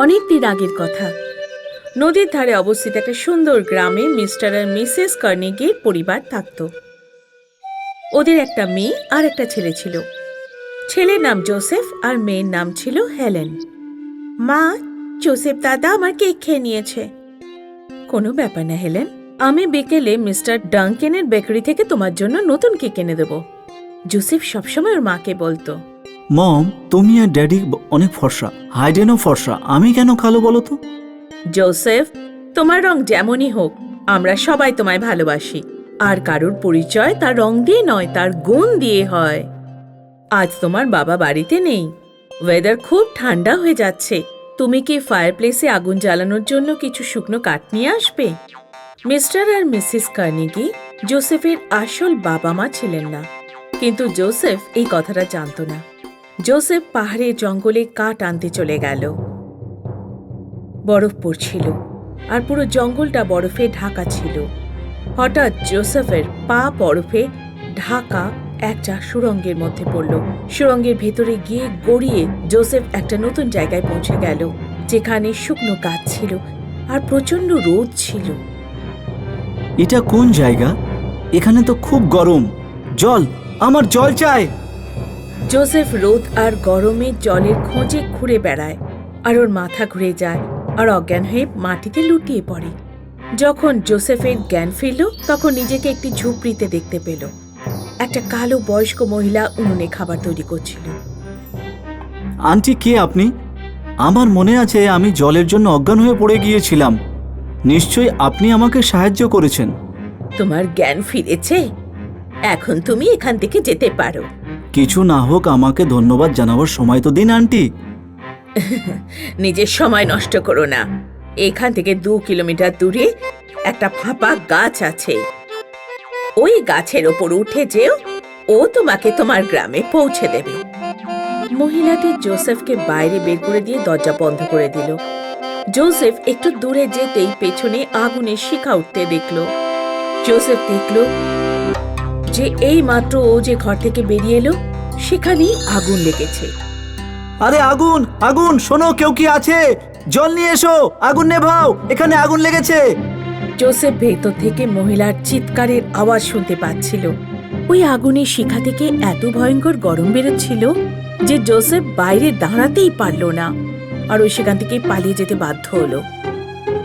অনেকদিন আগের কথা। নদীর ধারে অবস্থিত একটা সুন্দর গ্রামে মিস্টার আর মিসেস কার্নেগির পরিবার থাকত। ওদের একটা মেয়ে আর একটা ছেলে ছিল। ছেলের নাম জোসেফ আর মেয়ের নাম ছিল হেলেন। মা, জোসেফ দাদা আমার কেক খেয়ে নিয়েছে। কোনো ব্যাপার না হেলেন, আমি বিকেলে মিস্টার ডাঙ্কেনের বেকারি থেকে তোমার জন্য নতুন কেক এনে দেব। জোসেফ সবসময় ওর মাকে বলতো। মম, তুমি আর ড্যাডি অনেক ফর্সা, হাইডেনও ফর্সা, আমি কেন কালো বলো তো? জোসেফ, তোমার রং যেমনই হোক, আমরা সবাই তোমায় ভালোবাসি। আর কারোর পরিচয় তার রং দিয়ে নয়, তার গুণ দিয়ে হয়। আজ তোমার বাবা বাড়িতে নেই, ওয়েদার খুব ঠান্ডা হয়ে যাচ্ছে। তুমি কি ফায়ারপ্লেসে আগুন জ্বালানোর জন্য কিছু শুকনো কাঠ নিয়ে আসবে? মিস্টার আর মিসেস কার্নেগি জোসেফের আসল বাবা মা ছিলেন না, কিন্তু জোসেফ এই কথাটা জানত না। জোসেফ পাহাড়ের জঙ্গলে কাঠ আনতে চলে গেল। বরফ পড়ছিল আর পুরো জঙ্গলটা বরফে ঢাকা ছিল। হঠাৎ জোসেফের পা বরফে ঢাকা একটা সুড়ঙ্গের মধ্যে পড়ল। সুড়ঙ্গের ভেতরে গিয়ে গড়িয়ে জোসেফ একটা নতুন জায়গায় পৌঁছে গেল, যেখানে শুকনো গাছ ছিল আর প্রচন্ড রোদ ছিল। এটা কোন জায়গা? এখানে তো খুব গরম। জল, আমার জল চাই। জোসেফ রোদ আর গরমে জলের খোঁজে ঘুরে বেড়ায়, আর ওর মাথা ঘুরে যায় আর অজ্ঞান হয়ে মাটিতে লুটিয়ে পড়ে। যখন জোসেফের জ্ঞান ফিরল, তখন নিজেকে একটি ঝুপড়িতে দেখতে পেল। একটা কালো বয়স্ক মহিলা উনুনে খাবার তৈরি করছিল। আন্টি, কে আপনি? আমার মনে আছে আমি জলের জন্য অজ্ঞান হয়ে পড়ে গিয়েছিলাম। নিশ্চয়ই আপনি আমাকে সাহায্য করেছেন। তোমার জ্ঞান ফিরেছে, এখন তুমি এখান থেকে যেতে পারো। কিছু না হোক, আমাকে ধন্যবাদ জানাবার সময় তো দিন আন্টি। নিজের সময় নষ্ট করো না। এখান থেকে 2 কিলোমিটার দূরে একটা ফাঁপা গাছ আছে, ওই গাছের ওপর উঠে যেও, ও তোমাকে তোমার গ্রামে পৌঁছে দেবে। মহিলাটি জোসেফকে বাইরে বের করে দিয়ে দরজা বন্ধ করে দিল। জোসেফ একটু দূরে যেতেই পেছনে আগুনের শিখা উঠতে দেখল। জোসেফ দেখল যে এই মাত্র ও যে ঘর থেকে বেরিয়ে এলো, সেখানেই আগুন লেগেছে। আরে আগুন, আগুন, শোনো, কেউ কি আছে? জল নিয়ে এসো, আগুন নেভাও, এখানে আগুন লেগেছে। জোসেফ ভেতর থেকে মহিলার চিৎকারের আওয়াজ শুনতে পাচ্ছিল। ওই আগুনের শিখা থেকে এত ভয়ঙ্কর গরম বেরোচ্ছিল যে জোসেফ বাইরে দাঁড়াতেই পারল না, আর ওই সেখান থেকে পালিয়ে যেতে বাধ্য হলো।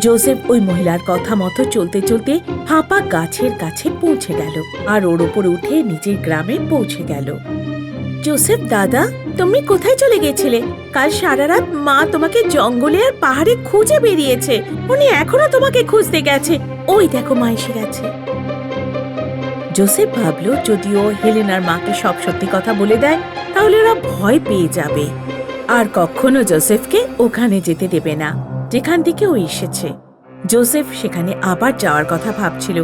জোসেফ ওই মহিলার কথা মতো চলতে চলতে ফাঁপা গাছের কাছে পৌঁছে গেল, আর ওর ওপর উঠে নিজের গ্রামে পৌঁছে গেল। জোসেফ দাদা, তুমি কোথায় চলে গেছিলে? কাল সারা রাত মা তোমাকে জঙ্গলে আর পাহাড়ে খুঁজে বেরিয়েছে। উনি এখনো তোমাকে খুঁজতে গেছে। ওই দেখো, মা এসে গেছে। জোসেফ ভাবলো যদিও হেলেনার মাকে সব সত্যি কথা বলে দেয়, তাহলে ওরা ভয় পেয়ে যাবে আর কখনো জোসেফকে ওখানে যেতে দেবে না যেখান থেকে ও এসেছে। জোসেফ সেখানে আবার যাওয়ার কথা ভাবছিল,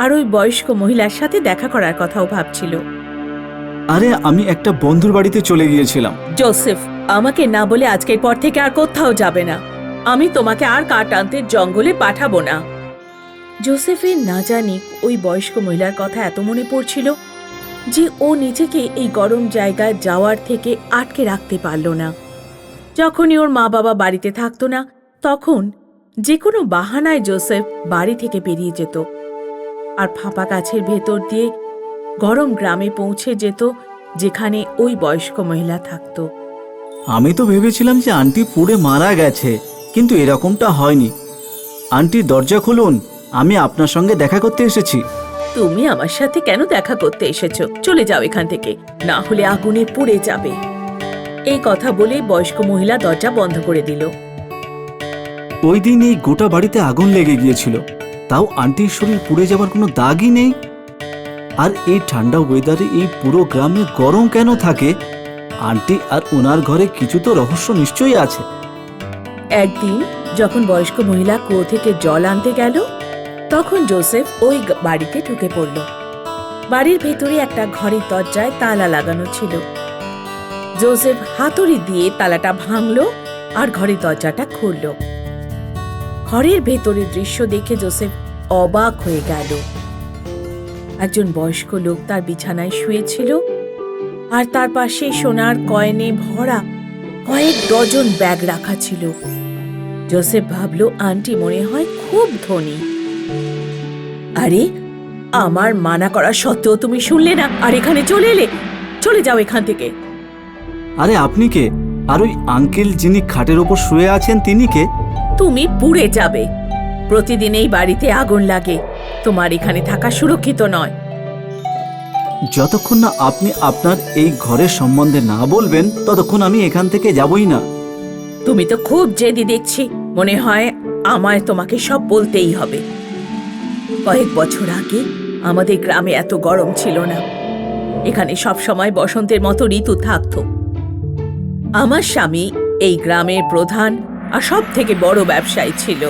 আর ওই বয়স্ক মহিলার সাথে দেখা করার কথাও ভাবছিল। আরে, আমি একটা বন্ধুর বাড়িতে চলে গিয়েছিলাম। জোসেফ, আমাকে না বলে আজকের পর থেকে আর কোথাও যাবে না। আমি তোমাকে আর কাঠ আনতে জঙ্গলে পাঠাবো না। জোসেফের না জানি ওই বয়স্ক মহিলার কথা এত মনে পড়ছিল যে ও নিজেকে এই গরম জায়গায় যাওয়ার থেকে আটকে রাখতে পারল না। যখনই ওর মা বাবা বাড়িতে থাকতো না, তখন যে কোনো বাহানায় জোসেফ বাড়ি থেকে বেরিয়ে যেত আর ফাঁপা গাছের ভেতর দিয়ে গরম গ্রামে পৌঁছে যেত, যেখানে ওই বয়স্ক মহিলা থাকতো। আমি তো ভেবেছিলাম যে আন্টি পুড়ে মারা গেছে, কিন্তু এরকমটা হয়নি। আন্টি, দরজা খুলুন, আমি আপনার সঙ্গে দেখা করতে এসেছি। তুমি আমার সাথে কেন দেখা করতে এসেছো? চলে যাও এখান থেকে, না হলে আগুনে পুড়ে যাবে। এই কথা বলে বয়স্ক মহিলা দরজা বন্ধ করে দিল। ওই দিন এই গোটা বাড়িতে আগুন লেগে গিয়েছিল, তাও আন্টির শরীর পুড়ে যাবার কোনো দাগই নেই। আর এই ঠান্ডা ওয়েদারে এই পুরো গ্রামে গরম কেন থাকে? আন্টি আর ওনার ঘরে কিছু তো রহস্য নিশ্চয়ই আছে। একদিন যখন বয়স্ক মহিলা কুয়ো থেকে জল আনতে গেল, তখন জোসেফ ওই বাড়িতে ঢুকে পড়ল। বাড়ির ভেতরে একটা ঘরের দরজায় তালা লাগানো ছিল। জোসেফ হাতুড়ি দিয়ে তালাটা ভাঙল আর ঘরের দরজাটা খুলল। ঘরের ভেতরের দৃশ্য দেখে জোসেফ অবাক হয়ে গেল। একজন বয়স্ক লোক তার বিছানায় শুয়েছিল, আর তার পাশে সোনার কয়েনে ভরা কয়েক ডজন ব্যাগ রাখা ছিল। জোসেফ ভাবলো আন্টি মনে হয় খুব ধনী। আরে, আমার মানা করা সত্ত্বেও তুমি শুনলে না আর এখানে চলে এলে। চলে যাও এখান থেকে। আরে আপনি কে? আর ওই আঙ্কেল যিনি খাটের ওপর শুয়ে আছেন তিনি কে? তুমি পুড়ে যাবে। প্রতিদিন এই বাড়িতে আগুন লাগে, তোমার এখানে থাকা সুরক্ষিত নয়। যতক্ষণ না আপনি আপনার এই ঘরের সম্বন্ধে না বলবেন ততক্ষণ আমি এখান থেকে যাবই না। তুমি তো খুব জেদি দেখছি, মনে হয় আমায় তোমাকে সব বলতেই হবে। কয়েক বছর আগে আমাদের গ্রামে এত গরম ছিল না, এখানে সব সময় বসন্তের মতো ঋতু থাকতো। আমার স্বামী এই গ্রামের প্রধান আর সব থেকে বড় ব্যবসায়ী ছিল।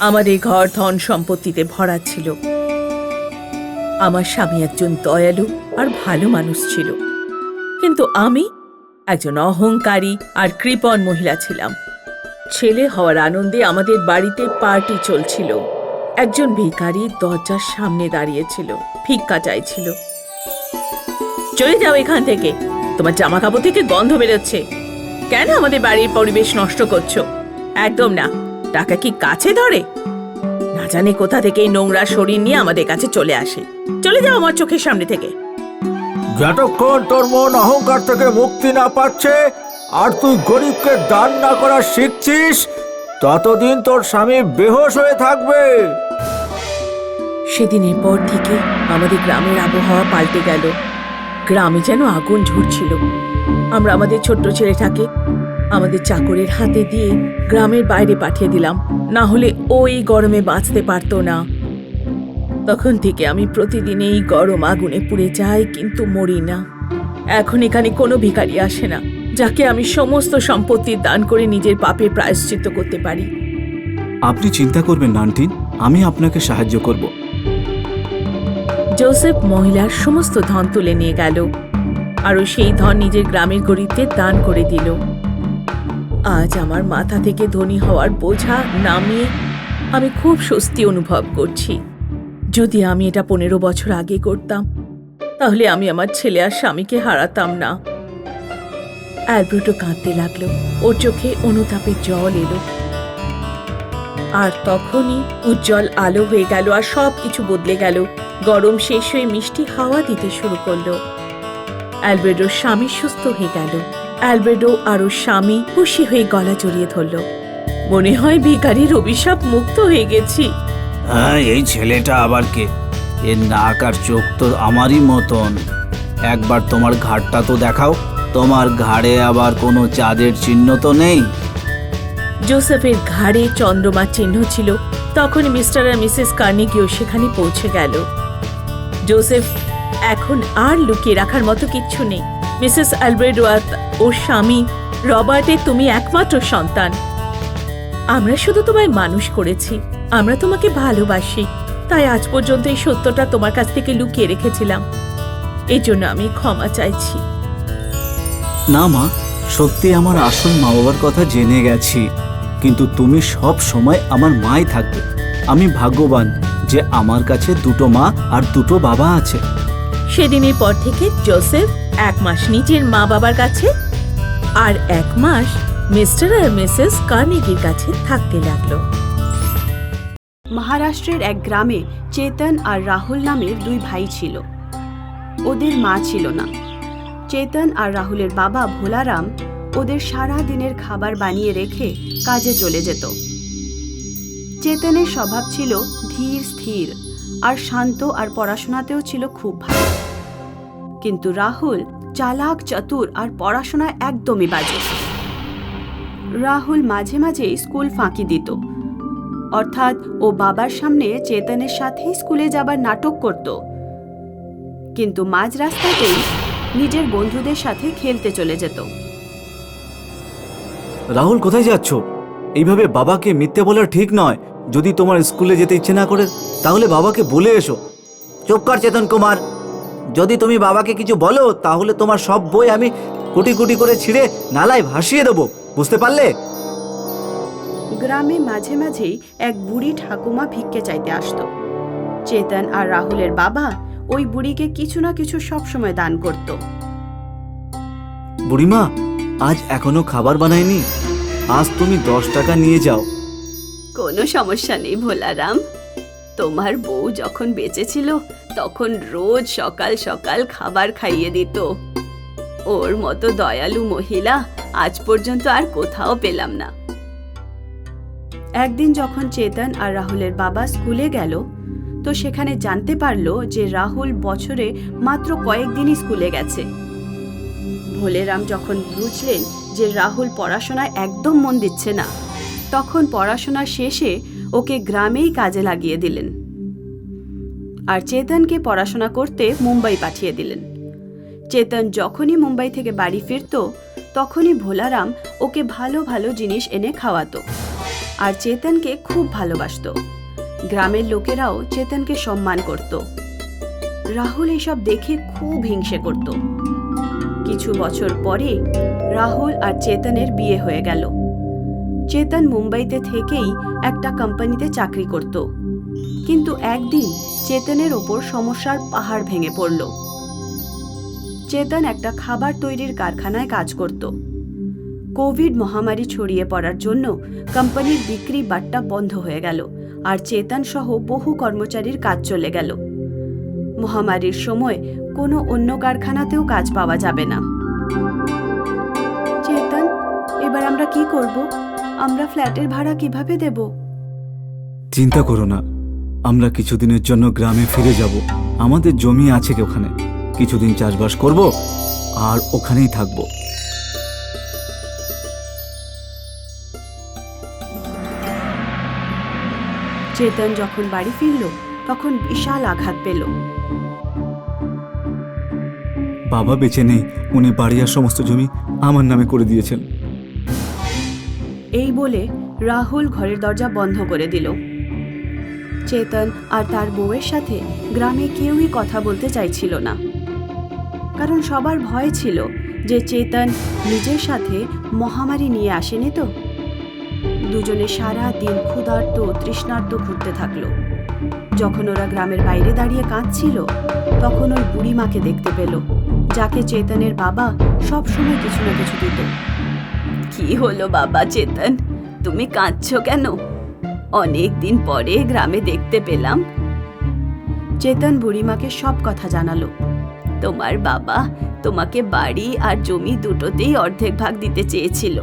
আমাদের ঘর ধন সম্পত্তিতে ভরা ছিল। আমার স্বামী একজন দয়ালু আর ভালো মানুষ ছিল, কিন্তু আমি একজন অহংকারী আর কৃপণ মহিলা ছিলাম। ছেলে হওয়ার আনন্দে আমাদের বাড়িতে পার্টি চলছিল। একজন ভিখারি দরজার সামনে দাঁড়িয়েছিল, ভিক্ষা চাইছিল। চলে যাও এখান থেকে, তোমার জামা কাপড় থেকে গন্ধ বেরোচ্ছে। কেন আমাদের বাড়ির পরিবেশ নষ্ট করছো? একদম না, টাকা কি কাছে ধরে? না জানে কোথা থেকে এই নোংরা শরীর নিয়ে আমাদের কাছে চলে আসে। চলে যাও আমার চোখের সামনে থেকে। যতক্ষণ তোর মন অহংকার থেকে মুক্তি না পাচ্ছে আর তুই গরিবকে দান না করা শিখছিস, ততদিন তোর স্বামী বেহুঁশ হয়ে থাকবে। সেদিনের পর থেকে আমাদের গ্রামের আবহাওয়া পাল্টে গেল। গ্রামে যেন আগুন ঝরছিল। আমরা আমাদের ছোট্ট ছেলেটাকে আমাদের চাকরের হাতে দিয়ে গ্রামের বাইরে পাঠিয়ে দিলাম, না হলে ও এই গরমে বাঁচতে পারতো না। তখন থেকে আমি প্রতিদিন এই গরম আগুনে পুড়ে যাই, কিন্তু মরি না। এখন এখানে কোনো ভিখারি আসে না যাকে আমি সমস্ত সম্পত্তি দান করে নিজের পাপের প্রায়শ্চিত্ত করতে পারি। আপনি চিন্তা করবেন না আন্টি, আমি আপনাকে সাহায্য করব। জোসেফ মহিলার সমস্ত ধন তুলে নিয়ে গেল, আরও সেই ধন নিজের গ্রামের গরিবদের দান করে দিল। আজ আমার মাথা থেকে ধনী হওয়ার বোঝা নামিয়ে আমি খুব স্বস্তি অনুভব করছি। যদি আমি এটা 15 বছর আগে করতাম, তাহলে আমি আমার ছেলে আর স্বামীকে হারাতাম না। অ্যালব্রেটো কাঁদতে লাগলো, ওর চোখে অনুতাপের জল এলো। আর তখনই উজ্জ্বল আলো হয়ে গেল আর সব কিছু বদলে গেল। গরম শেষ হয়ে মিষ্টি হাওয়া দিতে শুরু করলো। অ্যালব্রেডোর স্বামী সুস্থ হয়ে গেল। অ্যালব্রেডো আর ওর স্বামী খুশি হয়ে গলা জড়িয়ে ধরল। মনে হয় ভিখারির অভিশাপ মুক্ত হয়ে গেছি। হ্যাঁ, এই ছেলেটা আবার কে? এর নাক আর চোখ তো আমারই মতন। একবার তোমার ঘাড়টা তো দেখাও। তোমার ঘাড়ে আবার কোনো চাঁদের চিহ্ন তো নেই। জোসেফের ঘাড়ে চন্দ্রমার চিহ্ন ছিল। তখন মিস্টার আর মিসেস কার্নেগিও সেখানে পৌঁছে গেল। জোসেফ এখন আর লুকিয়ে রাখার মতো কিচ্ছু নেই। মিসেস অ্যালব্রেডো ওর স্বামী রবার্টের তুমি একমাত্র সন্তান। আমরা শুধু তোমায় মানুষ করেছি, আমরা তোমাকে ভালোবাসি, তাই আজ পর্যন্ত এই সত্যটা তোমার কাছ থেকে লুকিয়ে রেখেছিলাম। এই জন্য আমি ক্ষমা চাইছি। না মা, সত্যি আমার আসল মা বাবার কথা জেনে গেছি, কিন্তু তুমি সব সময় আমার মাই থাকবে। আমি ভাগ্যবান যে আমার কাছে দুটো মা আর দুটো বাবা আছে। সেদিনের পর থেকে জোসেফ 1 মাস নিজের মা বাবার কাছে আর 1 মাস মিস্টার আর মিসেস কার্নেগির কাছে থাকতে লাগলো। মহারাষ্ট্রের এক গ্রামে চেতন আর রাহুল নামের 2 ভাই ছিল। ওদের মা ছিল না। চেতন আর রাহুলের বাবা ভোলারাম ওদের সারা দিনের খাবার বানিয়ে রেখে কাজে চলে যেত। চেতনের স্বভাব ছিল ধীর স্থির আর শান্ত, আর পড়াশোনাতেও ছিল খুব ভালো। কিন্তু রাহুল চালাক, চতুর আর পড়াশোনায় একদমই বাজে। রাহুল মাঝে মাঝে স্কুল ফাঁকি দিত, অর্থাৎ ও বাবার সামনে চেতনের সাথে স্কুলে যাবার নাটক করত, কিন্তু মাঝ রাস্তাতেই নিজের বন্ধুদের সাথে খেলতে চলে যেত। রাহুল, কোথায় যাচ্ছ? এইভাবে বাবাকে মিথ্যে বলা ঠিক নয়। যদি তোমার স্কুলে যেতে ইচ্ছে না করে তাহলে বাবাকে বলে এসো। চুপ কর চেতন কুমার, যদি তুমি বাবাকে কিছু বলো তাহলে তোমার সব বই আমি কোটি কোটি করে ছিঁড়ে নালায় ভাসিয়ে দেবো, বুঝতে পারলে? গ্রামে মাঝে মাঝেই এক বুড়ি ঠাকুমা ভিক্ষে চাইতে আসতো। চেতন আর রাহুলের বাবা ওই বুড়িকে কিছু না কিছু সবসময় দান করত। বুড়িমা, আজ এখনো খাবার বানায়নি? আজ তুমি 10 টাকা নিয়ে যাও। কোনো সমস্যা নেই ভোলারাম। তোমার বউ যখন বেঁচে ছিল তখন রোজ সকাল সকাল খাবার খাইয়ে দিত। ওর মতো দয়ালু মহিলা আজ পর্যন্ত আর কোথাও পেলাম না। একদিন যখন চেতন আর রাহুলের বাবা স্কুলে গেল তো সেখানে জানতে পারলো যে রাহুল বছরে মাত্র কয়েকদিনই স্কুলে গেছে। ভোলেরাম যখন বুঝলেন যে রাহুল পড়াশোনায় একদম মন দিচ্ছে না, তখন পড়াশোনা শেষে ওকে গ্রামেই কাজে লাগিয়ে দিলেন আর চেতনকে পড়াশোনা করতে মুম্বাই পাঠিয়ে দিলেন। চেতন যখনই মুম্বাই থেকে বাড়ি ফিরত তখনই ভোলারাম ওকে ভালো ভালো জিনিস এনে খাওয়াতো আর চেতনকে খুব ভালোবাসতো। গ্রামের লোকেরাও চেতনকে সম্মান করত। রাহুল এসব দেখে খুব হিংসে করত। কিছু বছর পরে রাহুল আর চেতনের বিয়ে হয়ে গেল। চেতন মুম্বাইতে থেকেই একটা কোম্পানিতে চাকরি করত, কিন্তু একদিন চেতনের ওপর সমস্যার পাহাড় ভেঙে পড়ল। চেতন একটা খাবার তৈরির কারখানায় কাজ করত। কোভিড মহামারী ছড়িয়ে পড়ার জন্য কোম্পানির বিক্রি বাট্টা বন্ধ হয়ে গেল আর চেতন সহ বহু কর্মচারীর কাজ চলে গেল। মহামারীর সময় কোনো অন্য কারখানাতেও কাজ পাওয়া যাবে না। চেতন, এবার আমরা কি করব? আমরা ফ্ল্যাটের ভাড়া কিভাবে দেব? চিন্তা করো না, আমরা কিছুদিনের জন্য গ্রামে ফিরে যাব। আমাদের জমি আছে ওখানে, কিছুদিন চাষবাস করব আর ওখানেই থাকবো। চেতন যখন বাড়ি ফিরল তখন বিশাল আঘাত পেল। বাবা বেঁচে নেই, উনি বাড়ি আর সমস্ত জমি আমার নামে করে দিয়েছেন। এই বলে রাহুল ঘরের দরজা বন্ধ করে দিল। চেতন আর তার বউয়ের সাথে গ্রামে কেউই কথা বলতে চাইছিল না, কারণ সবার ভয় ছিল যে চেতন নিজের সাথে মহামারী নিয়ে আসেনি তো। দুজনে সারা দিন ক্ষুধার্ত তৃষ্ণার্ত ঘুরতে থাকলো। যখন ওরা গ্রামের বাইরে দাঁড়িয়ে কাঁদছিল তখন ওই বুড়িমাকে দেখতে পেল, যাকে চেতনের বাবা সব সময় কিছু না কিছু দিত। কি হলো বাবা চেতন, তুমি কাঁদছো কেন? অনেক দিন পরে গ্রামে দেখতে পেলাম। চেতন বুড়িমাকে সব কথা জানালো। তোমার বাবা তোমাকে বাড়ি আর জমি দুটোতেই অর্ধেক ভাগ দিতে চেয়েছিল,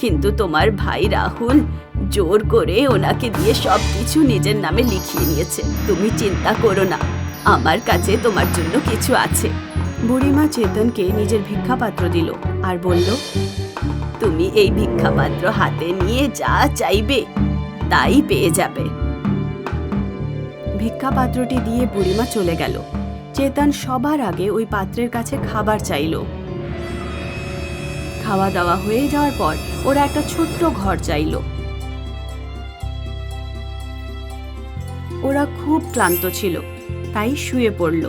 কিন্তু তোমার ভাই রাহুল জোর করে ওনাকে দিয়ে সবকিছু নিজের নামে লিখিয়ে নিয়েছে। তুমি চিন্তা করো না, আমার কাছে তোমার জন্য কিছু আছে। বুড়িমা চেতনকে নিজের ভিক্ষাপাত্র দিল আর বলল, তুমি এই ভিক্ষাপাত্র হাতে নিয়ে যা চাইবে তাই পেয়ে যাবে। ভিক্ষাপাত্রটি দিয়ে বুড়িমা চলে গেল। চেতন সবার আগে ওই পাত্রের কাছে খাবার চাইল। খাওয়া দাওয়া হয়ে যাওয়ার পর ওরা একটা ছোট্ট ঘর চাইল। ওরা খুব ক্লান্ত ছিল, তাই শুয়ে পড়ল।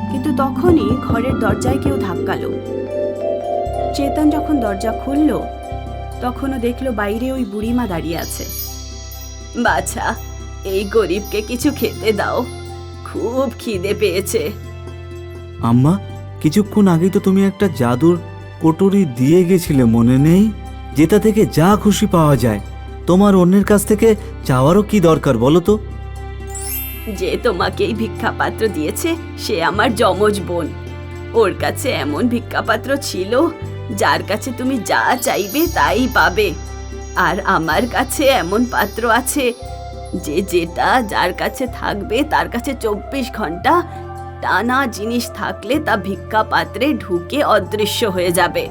কিন্তু তখনই ঘরের দরজায় কেউ ধাক্কালো। চেতন যখন দরজা খুলল তখনও দেখলো বাইরে ওই বুড়িমা দাঁড়িয়ে আছে। বাছা, এই গরিবকে কিছু খেতে দাও, খুব খিদে পেয়েছে। আম্মা, কিছুক্ষণ আগেই তো তুমি একটা জাদুর কটুরি দিয়ে গেছিলে, মনে নেই? যেটা থেকে যা খুশি পাওয়া যায়। তোমার অন্যের কাছ থেকে চাওয়ারও কি দরকার বলো তো? যে তোমাকে এই ভিক্ষাপাত্র দিয়েছে সে আমার যমজ বোন। ওর কাছে এমন ভিক্ষাপাত্র ছিল যার কাছে তুমি যা চাইবে তাই পাবে, আর আমার কাছে এমন পাত্র আছে যে যেটা যার কাছে থাকবে তার কাছে 24 ঘন্টা টানা জিনিস থাকলে তা ভিক্ষা পাত্রে ঢুকে অদৃশ্য হয়ে যাবে।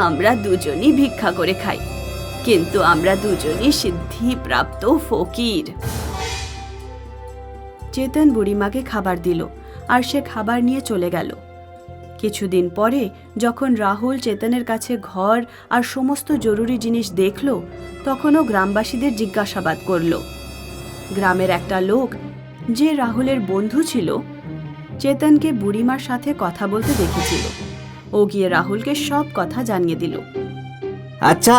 আমরা দুজনই ভিক্ষা করে খাই, কিন্তু আমরা দুজনই সিদ্ধিপ্রাপ্ত ফকির। চেতন বুড়িমাকে খাবার দিল আর সে খাবার নিয়ে চলে গেল। কিছুদিন পরে যখন রাহুল চেতনের কাছে ঘর আর সমস্ত জরুরি জিনিস দেখল তখনও গ্রামবাসীদের জিজ্ঞাসাবাদ করল। গ্রামের একটা লোক যে রাহুলের বন্ধু ছিল চেতনকে বুড়িমার সাথে কথা বলতে দেখেছিল। ও গিয়ে রাহুলকে সব কথা জানিয়ে দিল। আচ্ছা,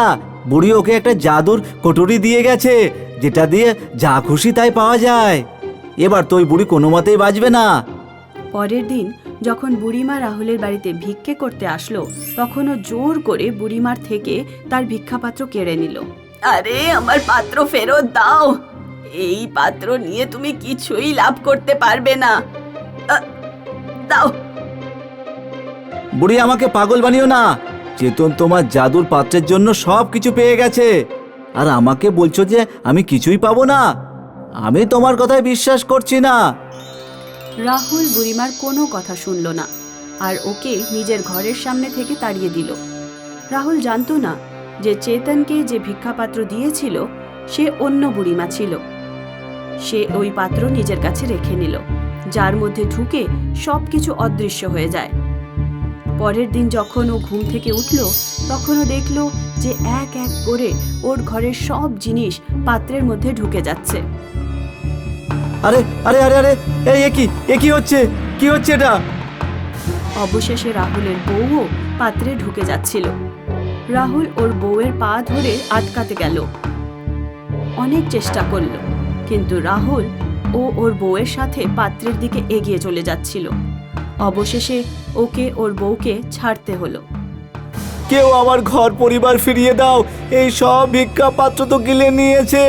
বুড়ি ওকে একটা জাদুর কটুরি দিয়ে গেছে যেটা দিয়ে যা খুশি তাই পাওয়া যায়। এবার তো ওই বুড়ি কোনো মতেই বাঁচবে না। পরের দিন যখন বুড়িমা রাহুলের বাড়িতে ভিক্ষে করতে আসলো তখন ও জোর করে বুড়িমার থেকে তার ভিক্ষাপাত্র কেড়ে নিল। আরে আমার পাত্র ফেরত দাও, এই পাত্র নিয়ে তুমি কিছুই লাভ করতে পারবে না, দাও। বুড়ি, আমাকে পাগল বানিও না। চেতন তোমার জাদুর পাত্রের জন্য সব কিছু পেয়ে গেছে, আর আমাকে বলছো যে আমি কিছুই পাবো না। আমি তোমার কথায় বিশ্বাস করছি না। রাহুল বুড়িমার কোনো কথা শুনল না আর ওকে নিজের ঘরের সামনে থেকে তাড়িয়ে দিল। রাহুল জানতো না যে চেতনকে যে ভিক্ষাপাত্র দিয়েছিল সে অন্য বুড়িমা ছিল। সে ওই পাত্র নিজের কাছে রেখে নিল, যার মধ্যে ঢুকে সবকিছু অদৃশ্য হয়ে যায়। পরের দিন যখন ও ঘুম থেকে উঠল তখন ও দেখল যে এক এক করে ওর ঘরের সব জিনিস পাত্রের মধ্যে ঢুকে যাচ্ছে। আরে আরে আরে আরে, এই এ কি হচ্ছে? কি হচ্ছে এটা? অবশেষে রাহুলের বউও পাত্রে ঢুকে যাচ্ছিল। রাহুল ওর বউয়ের পা ধরে আটকাতে গেল, অনেক চেষ্টা করল, কিন্তু রাহুল ওর বউয়ের সাথে পাত্রের দিকে এগিয়ে চলে যাচ্ছিল। অবশেষে ওকে ওর বউকে ছাড়তে হলো। কেউ আমার ঘর পরিবার ফিরিয়ে দাও, এই সব ভিক্ষা পাত্র তো গিলে নিয়েছে।